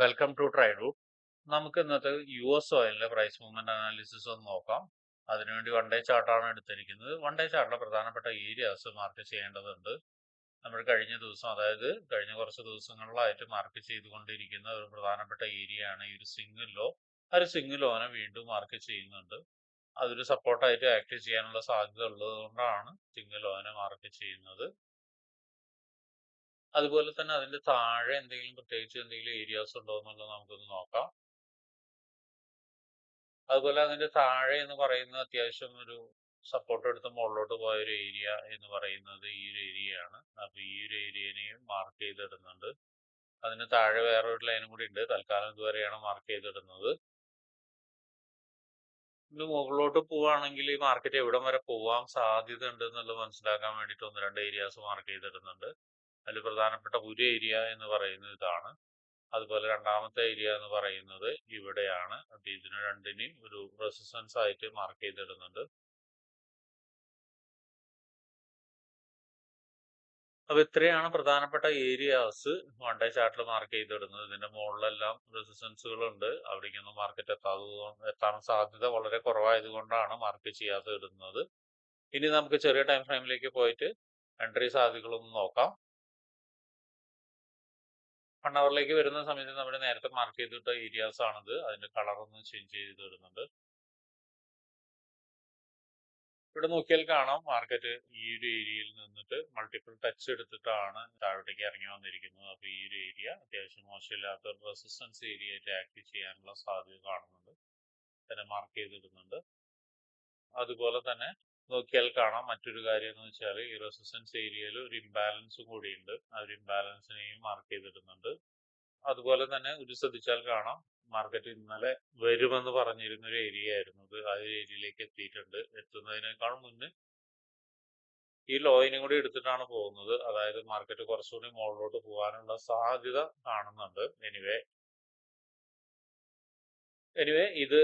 Welcome to ട്രൈഡ്റൂട്ട്. നമുക്ക് ഇന്നത്തെ US ഓയിലിന്റെ price movement analysis ഒന്ന് നോക്കാം. അതിനുവേണ്ടി വൺ ഡേ ചാർട്ടാണ് എടുത്തിരിക്കുന്നത്. വൺ ഡേ ചാർട്ടിലെ പ്രധാനപ്പെട്ട ഏരിയാസ് മാർക്ക് ചെയ്യേണ്ടതുണ്ട്. നമ്മൾ കഴിഞ്ഞ ദിവസം, അതായത് കഴിഞ്ഞ കുറച്ച് ദിവസങ്ങളിലായിട്ട് മാർക്ക് ചെയ്തുകൊണ്ടിരിക്കുന്ന ഒരു പ്രധാനപ്പെട്ട ഏരിയ ആണ് ഈ ഒരു സിംഗിൾ ലോ. ആ ഒരു സിംഗിൾ ലോനെ വീണ്ടും മാർക്ക് ചെയ്യുന്നുണ്ട്. അതൊരു സപ്പോർട്ടായിട്ട് ആക്ട് ചെയ്യാനുള്ള സാധ്യത ഉള്ളതുകൊണ്ടാണ് സിംഗിൾ ലോനെ മാർക്ക് ചെയ്യുന്നത്. അതുപോലെ തന്നെ അതിന്റെ താഴെ പ്രത്യേകിച്ച് എന്തെങ്കിലും ഏരിയാസ് ഉണ്ടോ എന്നുള്ളത് നമുക്കൊന്ന് നോക്കാം. അതുപോലെ അതിന്റെ താഴെ എന്ന് പറയുന്നത് അത്യാവശ്യം ഒരു സപ്പോർട്ട് എടുത്ത് മുകളിലോട്ട് പോയ ഒരു ഏരിയ എന്ന് പറയുന്നത് ഈ ഒരു ഏരിയയാണ്. അപ്പൊ ഈ ഒരു ഏരിയനെയും മാർക്ക് ചെയ്തിടുന്നുണ്ട്. അതിന് താഴെ വേറെ ഒരു ലൈനും കൂടി ഉണ്ട്. തൽക്കാലം ഇതുവരെയാണ് മാർക്ക് ചെയ്തിടുന്നത്. ഇത് മുകളിലോട്ട് പോവുകയാണെങ്കിൽ ഈ മാർക്കറ്റ് എവിടം വരെ പോവാൻ സാധ്യത ഉണ്ട് എന്നുള്ളത് മനസ്സിലാക്കാൻ വേണ്ടിയിട്ട് ഒന്ന് രണ്ട് ഏരിയാസ് മാർക്ക് ചെയ്തിടുന്നുണ്ട്. അതിൽ പ്രധാനപ്പെട്ട ഒരു ഏരിയ എന്ന് പറയുന്നത് ഇതാണ്. അതുപോലെ രണ്ടാമത്തെ ഏരിയ എന്ന് പറയുന്നത് ഇവിടെയാണ്. അപ്പൊ ഇതിന് രണ്ടിനെയും ഒരു റെസിസ്റ്റൻസ് ആയിട്ട് മാർക്ക് ചെയ്തിടുന്നുണ്ട്. അപ്പൊ ഇത്രയാണ് പ്രധാനപ്പെട്ട ഏരിയാസ് വൺ ഡേ ചാർട്ടിൽ മാർക്ക് ചെയ്തിടുന്നത്. ഇതിന്റെ മുകളിലെല്ലാം റെസിസ്റ്റൻസുകളുണ്ട്. അവിടേക്കൊന്നും മാർക്കറ്റ് എത്താൻ സാധ്യത വളരെ കുറവായതുകൊണ്ടാണ് മാർക്ക് ചെയ്യാതെ ഇടുന്നത്. ഇനി നമുക്ക് ചെറിയ ടൈം ഫ്രെയിമിലേക്ക് പോയിട്ട് എൻട്രി സാധ്യതകളൊന്നും നോക്കാം. 1 അവറിലേക്ക് വരുന്ന സമയത്ത് നമ്മൾ നേരത്തെ മാർക്ക് ചെയ്തിട്ട ഏരിയാസ് ആണിത്. അതിന്റെ കളർ ഒന്ന് ചേഞ്ച് ചെയ്ത് ഇടുന്നുണ്ട്. ഇവിടെ നോക്കിയാൽ കാണാം മാർക്കറ്റ് ഈ ഒരു ഏരിയയിൽ നിന്നിട്ട് മൾട്ടിപ്പിൾ ടച്ച് എടുത്തിട്ടാണ് താഴോട്ടേക്ക് ഇറങ്ങി വന്നിരിക്കുന്നത്. അപ്പൊ ഈ ഒരു ഏരിയ അത്യാവശ്യം മോശമില്ലാത്ത ഒരു റെസിസ്റ്റൻസ് ഏരിയ ആയിട്ട് ആക്ട് ചെയ്യാനുള്ള സാധ്യത കാണുന്നുണ്ട്. തന്നെ മാർക്ക് ചെയ്തിടുന്നുണ്ട്. അതുപോലെ തന്നെ നോക്കിയാൽ കാണാം മറ്റൊരു കാര്യം എന്ന് വെച്ചാൽ ഈ റെസിസ്റ്റൻസ് ഏരിയയിൽ ഒരു ഇംബാലൻസും കൂടിയുണ്ട്. ആ ഒരു ഇംബാലൻസിനെയും മാർക്ക് ചെയ്തിടുന്നുണ്ട്. അതുപോലെ തന്നെ ഒരു ശ്രദ്ധിച്ചാൽ കാണാം മാർക്കറ്റ് ഇന്നലെ വരുമെന്ന് പറഞ്ഞിരുന്ന ഒരു ഏരിയ ആയിരുന്നു അത്. ആ ഒരു ഏരിയയിലേക്ക് എത്തിയിട്ടുണ്ട്. എത്തുന്നതിനേക്കാൾ മുന്നേ ഈ ലോയിനും കൂടി എടുത്തിട്ടാണ് പോകുന്നത്. അതായത് മാർക്കറ്റ് കുറച്ചുകൂടി മുകളിലോട്ട് പോകാനുള്ള സാധ്യത കാണുന്നുണ്ട്. എനിവേ ഇത്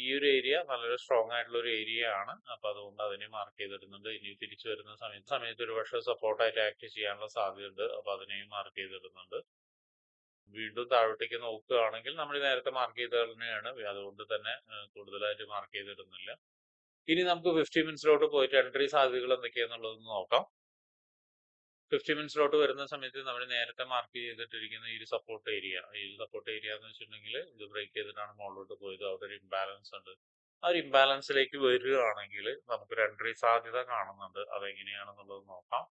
ഈ ഒരു ഏരിയ നല്ലൊരു സ്ട്രോങ് ആയിട്ടുള്ള ഒരു ഏരിയ ആണ്. അപ്പൊ അതുകൊണ്ട് അതിനെ മാർക്ക് ചെയ്തിടുന്നുണ്ട്. ഇനി തിരിച്ചു വരുന്ന സമയത്ത് ഒരു പക്ഷേ സപ്പോർട്ടായിട്ട് ആക്ട് ചെയ്യാനുള്ള സാധ്യതയുണ്ട്. അപ്പൊ അതിനെയും മാർക്ക് ചെയ്തിടുന്നുണ്ട്. വീണ്ടും താഴോട്ടേക്ക് നോക്കുകയാണെങ്കിൽ നമ്മൾ നേരത്തെ മാർക്ക് ചെയ്തത് തന്നെയാണ്. അതുകൊണ്ട് തന്നെ കൂടുതലായിട്ട് മാർക്ക് ചെയ്തിടുന്നില്ല. ഇനി നമുക്ക് 50 മിനിറ്റ്സിലോട്ട് പോയിട്ട് എൻട്രി സാധ്യതകൾ എന്തൊക്കെയാന്നുള്ളതൊന്ന് നോക്കാം. 50 മിനിറ്റ്സിലോട്ട് വരുന്ന സമയത്ത് നമ്മൾ നേരത്തെ മാർക്ക് ചെയ്തിട്ടിരിക്കുന്ന ഈ ഒരു സപ്പോർട്ട് ഏരിയ എന്ന് വെച്ചിട്ടുണ്ടെങ്കിൽ ഇത് ബ്രേക്ക് ചെയ്തിട്ടാണ് മുകളിലോട്ട് പോയത്. അവിടെ ഒരു ഇംബാലൻസ് ഉണ്ട്. ആ ഒരു ഇംബാലൻസിലേക്ക് വരികയാണെങ്കിൽ നമുക്കൊരു എൻട്രി സാധ്യത കാണുന്നുണ്ട്. അതെങ്ങനെയാണെന്നുള്ളത് നോക്കാം.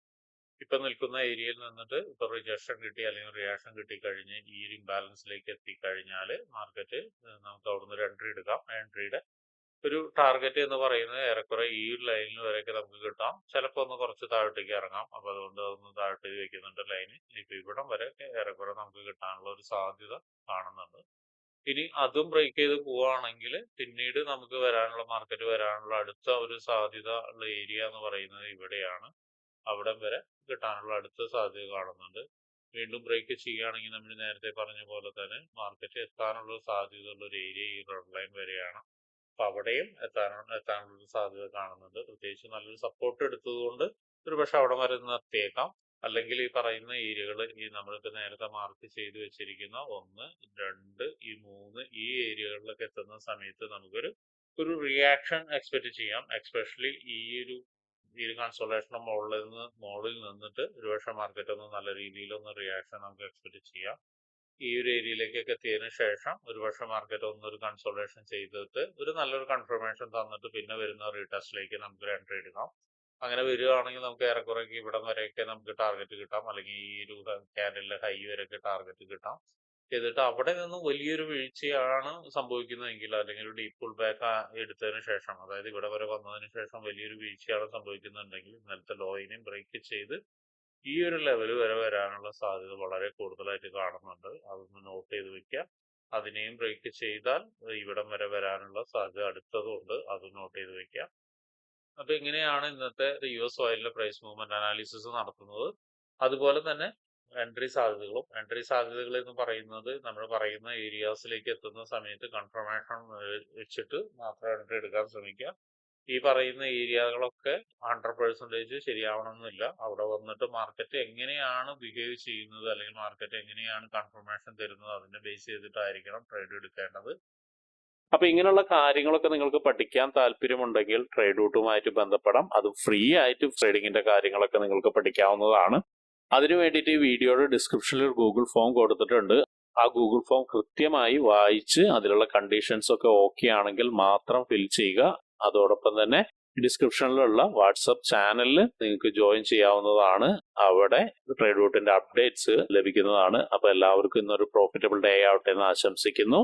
ഇപ്പൊ നിൽക്കുന്ന ഏരിയയിൽ നിന്നിട്ട് ഇപ്പൊ റിജക്ഷൻ കിട്ടി അല്ലെങ്കിൽ റിയാക്ഷൻ കിട്ടിക്കഴിഞ്ഞ് ഈ ഒരു ഇംബാലൻസിലേക്ക് എത്തിക്കഴിഞ്ഞാൽ മാർക്കറ്റ് നമുക്ക് അവിടുന്ന് ഒരു എൻട്രി എടുക്കാം. എൻട്രിയുടെ ഒരു ടാർഗറ്റ് എന്ന് പറയുന്നത് ഏറെക്കുറെ ഈ ഒരു ലൈനിൽ വരെയൊക്കെ നമുക്ക് കിട്ടാം. ചിലപ്പോൾ ഒന്ന് കുറച്ച് താഴോട്ടേക്ക് ഇറങ്ങാം. അപ്പൊ അതുകൊണ്ട് അതൊന്ന് താഴോട്ടേക്ക് വെക്കുന്നുണ്ട് ലൈന്. ഇപ്പൊ ഇവിടം വരെ ഏറെക്കുറെ നമുക്ക് കിട്ടാനുള്ള ഒരു സാധ്യത കാണുന്നുണ്ട്. ഇനി അതും ബ്രേക്ക് ചെയ്ത് പോവുകയാണെങ്കിൽ പിന്നീട് നമുക്ക് മാർക്കറ്റ് വരാനുള്ള അടുത്ത ഒരു സാധ്യത ഉള്ള ഏരിയ എന്ന് പറയുന്നത് ഇവിടെയാണ്. അവിടം വരെ കിട്ടാനുള്ള അടുത്ത സാധ്യത കാണുന്നുണ്ട്. വീണ്ടും ബ്രേക്ക് ചെയ്യുകയാണെങ്കിൽ നമ്മൾ നേരത്തെ പറഞ്ഞ പോലെ തന്നെ മാർക്കറ്റ് എത്താനുള്ള സാധ്യതയുള്ള ഒരു ഏരിയ ഈ റെഡ് ലൈൻ വരെയാണ്. അപ്പൊ അവിടെയും എത്താനുള്ള സാധ്യത കാണുന്നുണ്ട്. പ്രത്യേകിച്ച് നല്ലൊരു സപ്പോർട്ട് എടുത്തതുകൊണ്ട് ഒരു പക്ഷെ അവിടെ വരെ നിർത്തിയേക്കാം. അല്ലെങ്കിൽ ഈ പറയുന്ന ഏരിയകൾ ഈ നമ്മളിപ്പോ നേരത്തെ മാർക്ക് ചെയ്ത് വെച്ചിരിക്കുന്ന 1, 2, ഈ 3 ഈ ഏരിയകളിലൊക്കെ എത്തുന്ന സമയത്ത് നമുക്കൊരു റിയാക്ഷൻ എക്സ്പെക്ട് ചെയ്യാം. എക്സ്പെഷ്യലി ഈ ഒരു കൺസോളേഷന്റെ മുകളിൽ നിന്നിട്ട് ഒരുപക്ഷെ മാർക്കറ്റ് ഒന്ന് നല്ല രീതിയിലൊന്ന് റിയാക്ഷൻ നമുക്ക് എക്സ്പെക്ട് ചെയ്യാം. ഈ ഒരു ഏരിയയിലേക്കൊക്കെ എത്തിയതിനു ശേഷം ഒരുപക്ഷെ മാർക്കറ്റ് ഒന്നൊരു കൺസോൾട്ടേഷൻ ചെയ്തിട്ട് ഒരു നല്ലൊരു കൺഫർമേഷൻ തന്നിട്ട് പിന്നെ വരുന്ന റീടെസ്റ്റിലേക്ക് നമുക്ക് എൻട്രി എടുക്കാം. അങ്ങനെ വരികയാണെങ്കിൽ നമുക്ക് ഏറെക്കുറെക്ക് ഇവിടം വരെയൊക്കെ നമുക്ക് ടാർഗറ്റ് കിട്ടാം. അല്ലെങ്കിൽ ഈ ഒരു ക്യാൻഡലിലെ ഹൈ വരെയൊക്കെ ടാർഗറ്റ് കിട്ടാം. എന്നിട്ട് അവിടെ നിന്നും വലിയൊരു വീഴ്ചയാണ് സംഭവിക്കുന്നതെങ്കിൽ അല്ലെങ്കിൽ ഒരു ഡീപ്പ് പുൾ ബാക്ക് എടുത്തതിന് ശേഷം, അതായത് ഇവിടെ വരെ വന്നതിന് ശേഷം വലിയൊരു വീഴ്ചയാണ് സംഭവിക്കുന്നുണ്ടെങ്കിൽ ഇന്നലത്തെ ലോയിനെയും ബ്രേക്ക് ചെയ്ത് ഈ ഒരു ലെവൽ വരെ വരാനുള്ള സാധ്യത വളരെ കൂടുതലായിട്ട് കാണുന്നുണ്ട്. അതൊന്ന് നോട്ട് ചെയ്ത് വെക്കുക. അതിനെയും ബ്രേക്ക് ചെയ്താൽ ഇവിടം വരെ വരാനുള്ള സാധ്യത അടുത്തതുണ്ട്. അത് നോട്ട് ചെയ്ത് വെക്കുക. അപ്പൊ ഇങ്ങനെയാണ് ഇന്നത്തെ US ഓയിലിന്റെ പ്രൈസ് മൂവ്മെന്റ് അനാലിസിസ് നടത്തുന്നത്. അതുപോലെ തന്നെ എൻട്രി സാധ്യതകൾ എന്ന് പറയുന്നത് നമ്മൾ പറയുന്ന ഏരിയാസിലേക്ക് എത്തുന്ന സമയത്ത് കൺഫർമേഷൻ വെച്ചിട്ട് മാത്രം എൻട്രി എടുക്കാൻ ശ്രമിക്കുക. ഈ പറയുന്ന ഏരിയകളൊക്കെ 100% ശരിയാവണമെന്നില്ല. അവിടെ വന്നിട്ട് മാർക്കറ്റ് എങ്ങനെയാണ് ബിഹേവ് ചെയ്യുന്നത്, അല്ലെങ്കിൽ മാർക്കറ്റ് എങ്ങനെയാണ് കൺഫർമേഷൻ തരുന്നത്, അതിനെ ബേസ് ചെയ്തിട്ടായിരിക്കണം ട്രേഡ് എടുക്കേണ്ടത്. അപ്പൊ ഇങ്ങനെയുള്ള കാര്യങ്ങളൊക്കെ നിങ്ങൾക്ക് പഠിക്കാൻ താല്പര്യമുണ്ടെങ്കിൽ ട്രേഡ് റൂട്ടുമായിട്ട് ബന്ധപ്പെടാം. അത് ഫ്രീ ആയിട്ട് ട്രേഡിങ്ങിന്റെ കാര്യങ്ങളൊക്കെ നിങ്ങൾക്ക് പഠിക്കാവുന്നതാണ്. അതിനു വേണ്ടിയിട്ട് ഈ വീഡിയോയുടെ ഡിസ്ക്രിപ്ഷനിൽ ഒരു ഗൂഗിൾ ഫോം കൊടുത്തിട്ടുണ്ട്. ആ ഗൂഗിൾ ഫോം കൃത്യമായി വായിച്ച് അതിലുള്ള കണ്ടീഷൻസ് ഒക്കെ ഓക്കെ ആണെങ്കിൽ മാത്രം ഫിൽ ചെയ്യുക. അതോടൊപ്പം തന്നെ ഡിസ്ക്രിപ്ഷനിലുള്ള വാട്സപ്പ് ചാനലിൽ നിങ്ങൾക്ക് ജോയിൻ ചെയ്യാവുന്നതാണ്. അവിടെ ട്രേഡ് റൂട്ടിന്റെ അപ്ഡേറ്റ്സ് ലഭിക്കുന്നതാണ്. അപ്പൊ എല്ലാവർക്കും ഇന്നൊരു പ്രോഫിറ്റബിൾ ഡേ ആവട്ടെ എന്ന് ആശംസിക്കുന്നു.